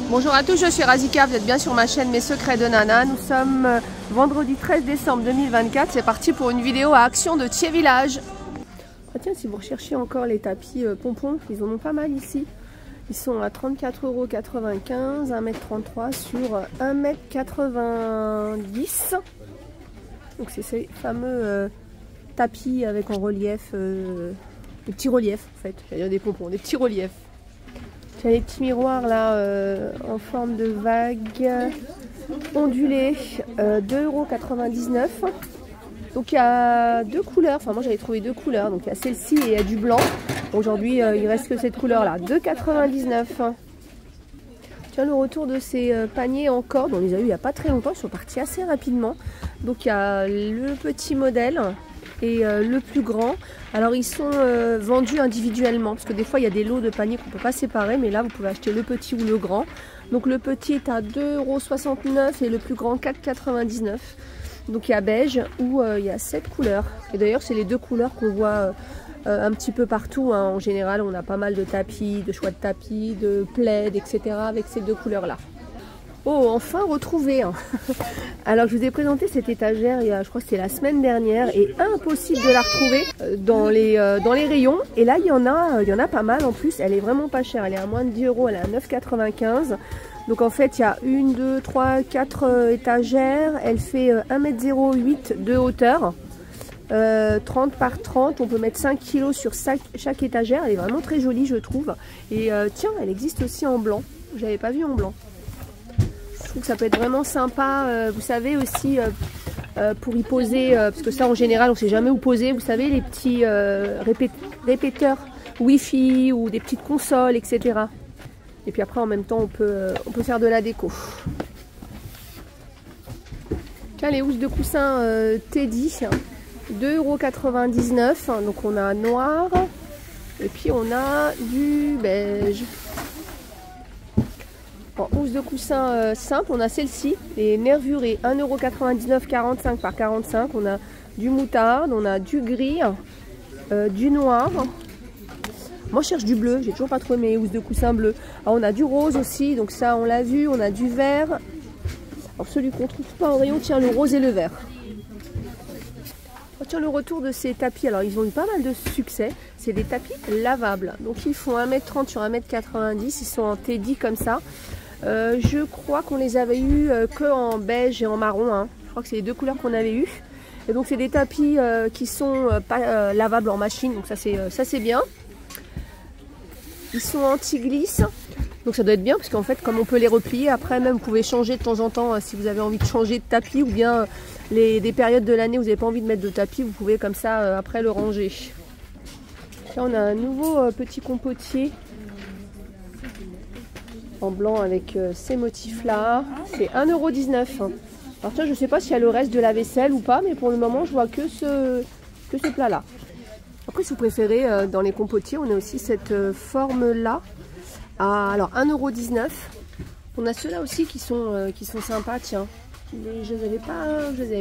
Bonjour à tous, je suis Razika, vous êtes bien sur ma chaîne Mes Secrets de Nana. Nous sommes vendredi 13 décembre 2024, c'est parti pour une vidéo à Action de Thiers Village. Ah tiens, si vous recherchez encore les tapis pompons, ils en ont pas mal ici. Ils sont à 34,95 €, 1,33 m sur 1,90 m. Donc c'est ces fameux tapis avec en relief, des petits reliefs en fait, j'allais dire des pompons, des petits reliefs. Il y a des petits miroirs là en forme de vague ondulée, 2,99 €. Donc il y a deux couleurs, enfin moi j'avais trouvé deux couleurs, donc il y a celle-ci et il y a du blanc. Aujourd'hui il reste que cette couleur là, 2,99 €. Tiens, le retour de ces paniers en corde, on les a eu il n'y a pas très longtemps, ils sont partis assez rapidement. Donc il y a le petit modèle et le plus grand. Alors ils sont vendus individuellement parce que des fois il y a des lots de paniers qu'on ne peut pas séparer, mais là vous pouvez acheter le petit ou le grand. Donc le petit est à 2,69 € et le plus grand 4,99 €. Donc il y a beige où il y a 7 couleurs. Et d'ailleurs c'est les deux couleurs qu'on voit un petit peu partout, hein. En général on a pas mal de tapis, de choix de tapis, de plaids, etc. avec ces deux couleurs là. Oh, enfin retrouvé hein. Alors je vous ai présenté cette étagère il y a, je crois que c'était la semaine dernière, et impossible de la retrouver dans les rayons. Et là il y en a pas mal en plus, elle est vraiment pas chère, elle est à moins de 10 €, elle est à 9,95 €. Donc en fait il y a 1, 2, 3, 4 étagères, elle fait 1,08 m de hauteur, 30 par 30, on peut mettre 5 kg sur chaque étagère, elle est vraiment très jolie je trouve. Et tiens, elle existe aussi en blanc, j'avais pas vu en blanc. Je trouve que ça peut être vraiment sympa, vous savez aussi pour y poser, parce que ça en général on ne sait jamais où poser, vous savez les petits répéteurs Wi-Fi ou des petites consoles, etc. Et puis après en même temps on peut faire de la déco. Tiens, les housses de coussin Teddy, 2,99 €, donc on a noir et puis on a du beige. En housse de coussin simple, on a celle-ci, les nervurées, 1,99 €, 45 par 45. On a du moutarde, on a du gris, du noir. Moi je cherche du bleu, j'ai toujours pas trouvé mes housses de coussin bleu. Alors, on a du rose aussi, donc ça on l'a vu, on a du vert. Alors celui qu'on trouve pas en rayon, tiens, le rose et le vert. Oh, tiens, le retour de ces tapis, alors ils ont eu pas mal de succès. C'est des tapis lavables, donc ils font 1,30 m sur 1,90 m, ils sont en Teddy comme ça. Je crois qu'on les avait eu que en beige et en marron, hein. Je crois que c'est les deux couleurs qu'on avait eu. Et donc c'est des tapis qui sont pas lavables en machine, donc ça c'est bien. Ils sont anti-glisse, donc ça doit être bien parce qu'en fait comme on peut les replier, après même vous pouvez changer de temps en temps si vous avez envie de changer de tapis, ou bien des périodes de l'année où vous n'avez pas envie de mettre de tapis, vous pouvez comme ça après le ranger. Là on a un nouveau petit compotier en blanc avec ces motifs là, c'est 1,19 €. Alors tiens, je sais pas s'il y a le reste de la vaisselle ou pas, mais pour le moment je vois que ce plat là. Après si vous préférez dans les compotiers, on a aussi cette forme là, alors 1,19 €. On a ceux-là aussi qui sont sympas, tiens, mais je les avais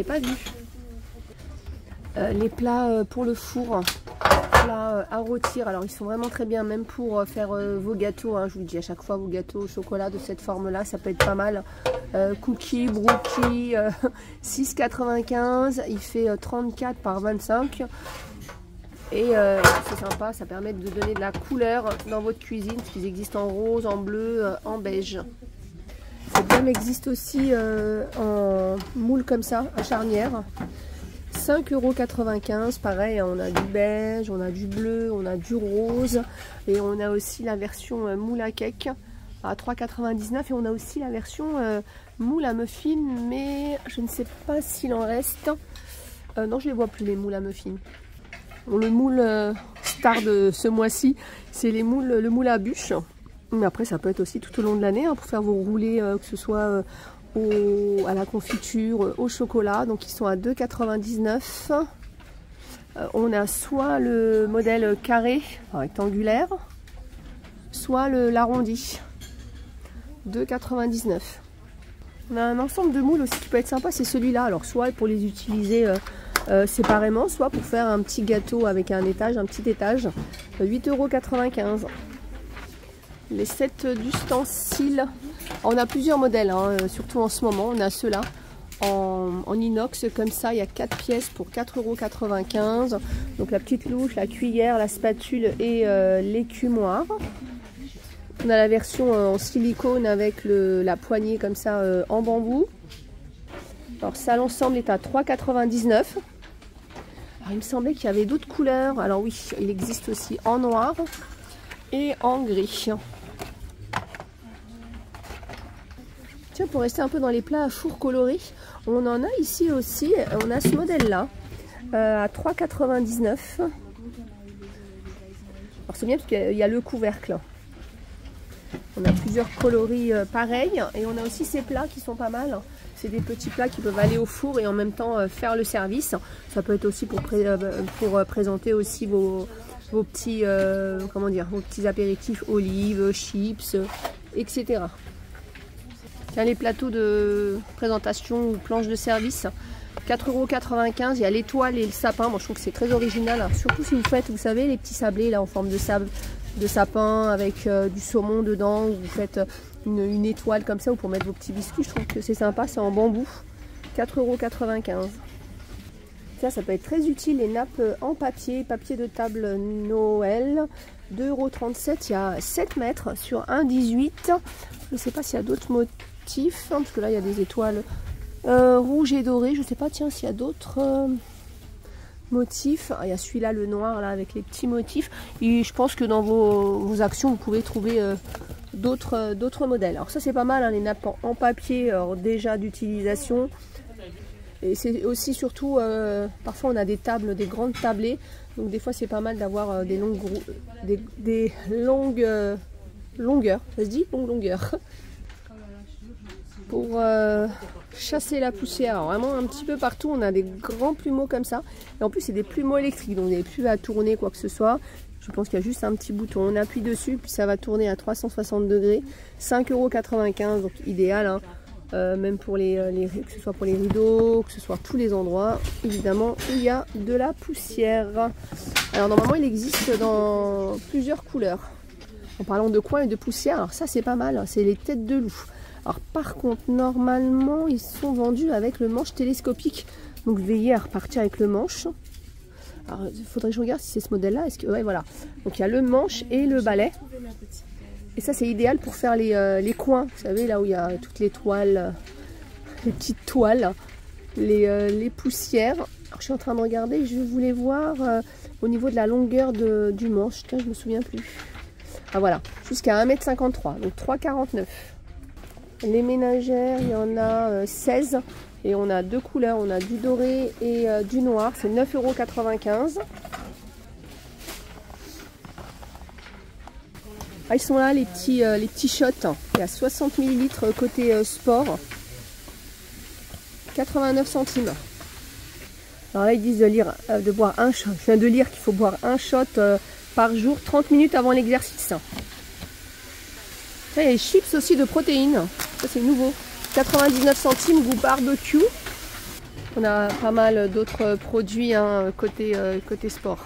pas vus. Les plats pour le four, plats à rôtir, alors ils sont vraiment très bien, même pour faire vos gâteaux, hein. Je vous le dis à chaque fois, vos gâteaux au chocolat de cette forme là, ça peut être pas mal. Cookie, brookie, 6,95 €, il fait 34 par 25. Et c'est sympa, ça permet de donner de la couleur dans votre cuisine, parce qu'ils existent en rose, en bleu, en beige. Cette gamme existe aussi en moule comme ça, à charnière. 5,95 €, pareil, on a du beige, on a du bleu, on a du rose. Et on a aussi la version moule à cake à 3,99 €. Et on a aussi la version moule à muffin, mais je ne sais pas s'il en reste. Non, je ne les vois plus, les moules à muffin. Bon, le moule star de ce mois-ci, c'est le moule à bûche. Mais après, ça peut être aussi tout au long de l'année, hein, pour faire vos roulés, que ce soit à la confiture, au chocolat. Donc ils sont à 2,99 €. On a soit le modèle carré, rectangulaire, soit l'arrondi, 2,99 €. On a un ensemble de moules aussi qui peut être sympa, c'est celui-là. Alors soit pour les utiliser séparément, soit pour faire un petit gâteau avec un petit étage, 8,95 €. les sets d'ustensiles. On a plusieurs modèles, hein, surtout en ce moment. On a ceux-là en inox comme ça. Il y a 4 pièces pour 4,95 €. Donc la petite louche, la cuillère, la spatule et l'écumoire. On a la version en silicone avec la poignée comme ça en bambou. Alors ça, l'ensemble est à 3,99 €. Alors il me semblait qu'il y avait d'autres couleurs. Alors oui, il existe aussi en noir et en gris. Tiens, pour rester un peu dans les plats à four colorés, on en a ici aussi. On a ce modèle-là à 3,99 €. Alors c'est bien parce qu'il y a le couvercle. On a plusieurs coloris pareils et on a aussi ces plats qui sont pas mal. C'est des petits plats qui peuvent aller au four et en même temps faire le service. Ça peut être aussi pour présenter aussi vos petits, comment dire, vos petits apéritifs, olives, chips, etc. Tiens, les plateaux de présentation ou planches de service, 4,95 €. Il y a l'étoile et le sapin. Moi, je trouve que c'est très original. Alors, surtout si vous faites, vous savez, les petits sablés là en forme de sapin avec du saumon dedans. Vous faites une étoile comme ça ou pour mettre vos petits biscuits. Je trouve que c'est sympa. C'est en bambou. 4,95 €. Ça peut être très utile. Les nappes en papier de table Noël. 2,37 €. Il y a 7 mètres sur 1,18 €. Je ne sais pas s'il y a d'autres motifs. Parce que là, il y a des étoiles rouges et dorées. Je ne sais pas, tiens, s'il y a d'autres motifs. Ah, il y a celui-là, le noir, là, avec les petits motifs. Et je pense que dans vos actions, vous pouvez trouver d'autres modèles. Alors ça, c'est pas mal, hein, les nappes en papier, déjà d'utilisation. Et c'est aussi surtout, parfois on a des tables, des grandes tablées. Donc des fois, c'est pas mal d'avoir des longues longueurs. Ça se dit longue longueur. Pour chasser la poussière. Alors, vraiment un petit peu partout, on a des grands plumeaux comme ça. Et en plus, c'est des plumeaux électriques, donc vous n'avez plus à tourner quoi que ce soit. Je pense qu'il y a juste un petit bouton. On appuie dessus, puis ça va tourner à 360 degrés. 5,95 €, donc idéal, hein. Même pour que ce soit pour les rideaux, que ce soit tous les endroits, évidemment, où il y a de la poussière. Alors normalement, il existe dans plusieurs couleurs. En parlant de coin et de poussière, alors ça c'est pas mal, c'est les têtes de loup. Alors par contre, normalement, ils sont vendus avec le manche télescopique. Donc veillez à repartir avec le manche. Alors il faudrait que je regarde si c'est ce modèle-là. Ouais, voilà. Donc il y a le manche et le balai. Et ça c'est idéal pour faire les coins. Vous savez, là où il y a toutes les toiles, les petites toiles, les poussières. Alors, je suis en train de regarder, je voulais voir au niveau de la longueur du manche. Tiens, je me souviens plus. Ah voilà, jusqu'à 1,53 m, donc 3,49 €. Les ménagères, il y en a 16 et on a deux couleurs, on a du doré et du noir, c'est 9,95 €. Ah, ils sont là les petits shots, il y a 60 ml côté sport, 89 centimes. Alors là ils disent de boire un shot, je viens de lire qu'il faut boire un shot par jour, 30 minutes avant l'exercice. Là, il y a les chips aussi de protéines, ça c'est nouveau, 99 centimes, goût barbecue. On a pas mal d'autres produits, hein, côté sport.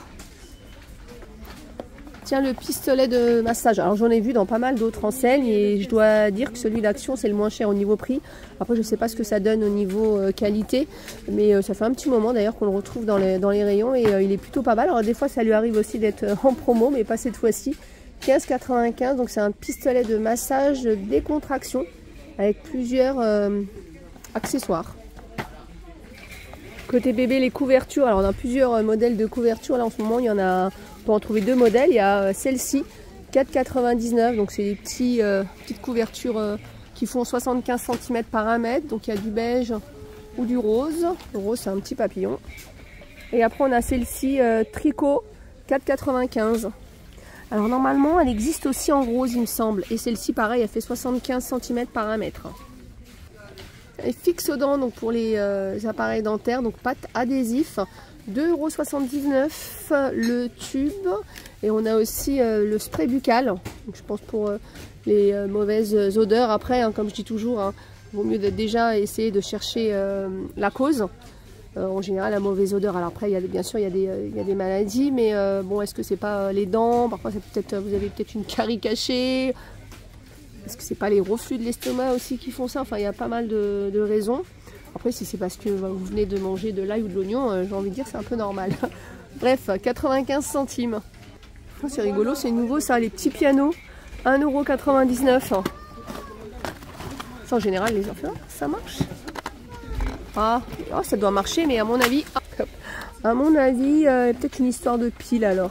Tiens, le pistolet de massage, alors j'en ai vu dans pas mal d'autres enseignes et je dois dire que celui d'Action c'est le moins cher au niveau prix. Après je ne sais pas ce que ça donne au niveau qualité, mais ça fait un petit moment d'ailleurs qu'on le retrouve dans les rayons et il est plutôt pas mal. Alors des fois ça lui arrive aussi d'être en promo, mais pas cette fois-ci. 15,95 €, donc c'est un pistolet de massage de décontraction avec plusieurs accessoires. Côté bébé, les couvertures, alors on a plusieurs modèles de couvertures. Là en ce moment il y en a, on peut en trouver deux modèles. Il y a celle-ci, 4,99 €, donc c'est des petites couvertures qui font 75 cm par 1 mètre. Donc il y a du beige ou du rose. Le rose c'est un petit papillon. Et après on a celle-ci, tricot, 4,95 €. Alors normalement elle existe aussi en rose il me semble. Et celle-ci pareil, elle fait 75 cm par 1 mètre. Elle est fixe aux dents, donc pour les appareils dentaires, donc pâte adhésif, 2,79 € le tube. Et on a aussi le spray buccal, donc je pense pour les mauvaises odeurs. Après, hein, comme je dis toujours, hein, vaut mieux déjà essayer de chercher la cause. En général, la mauvaise odeur. Alors après, bien sûr, il y a des maladies, mais bon, est-ce que c'est pas les dents? Parfois, vous avez peut-être une carie cachée, Est-ce que c'est pas les reflux de l'estomac aussi qui font ça? Enfin, il y a pas mal de raisons. Après, si c'est parce que vous venez de manger de l'ail ou de l'oignon, j'ai envie de dire c'est un peu normal. Bref, 95 centimes. Oh, c'est rigolo, c'est nouveau ça, les petits pianos. 1,99 €. Ça, en général, les enfants, ça marche. Ah, oh, ça doit marcher, mais à mon avis, peut-être une histoire de pile alors.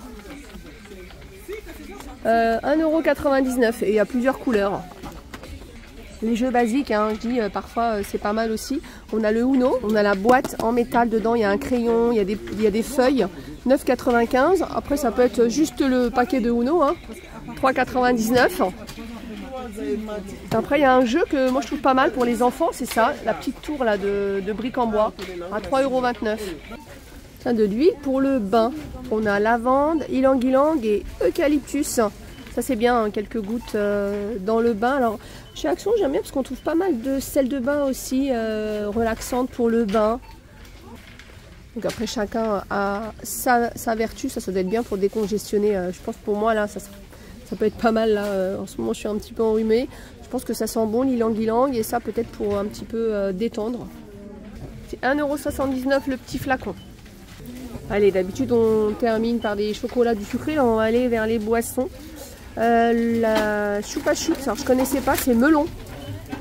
1,99 € et il y a plusieurs couleurs. Les jeux basiques, hein, je dis parfois c'est pas mal aussi. On a le Uno, on a la boîte en métal dedans, il y a un crayon, il y a des feuilles. 9,95 €. Après ça peut être juste le paquet de Uno, hein, 3,99 €. Après il y a un jeu que moi je trouve pas mal pour les enfants, c'est ça, la petite tour là de briques en bois à 3,29 €. De l'huile pour le bain. On a lavande, ylang-ylang et eucalyptus. Ça c'est bien, hein, quelques gouttes dans le bain. Alors chez Action j'aime bien parce qu'on trouve pas mal de sel de bain aussi relaxante pour le bain. Donc après chacun a sa vertu, ça doit être bien pour décongestionner. Je pense pour moi là ça peut être pas mal là. En ce moment je suis un petit peu enrhumée. Je pense que ça sent bon l'ylang-ylang et ça peut-être pour un petit peu détendre. C'est 1,79 € le petit flacon. Allez, d'habitude on termine par des chocolats du sucré, là on va aller vers les boissons. La choupa choups, alors je connaissais pas, c'est melon.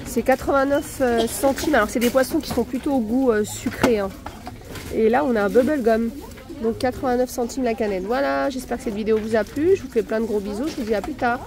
C'est 89 centimes, alors c'est des boissons qui sont plutôt au goût sucré. Hein. Et là on a un bubble gum, donc 89 centimes la canette. Voilà, j'espère que cette vidéo vous a plu, je vous fais plein de gros bisous, je vous dis à plus tard.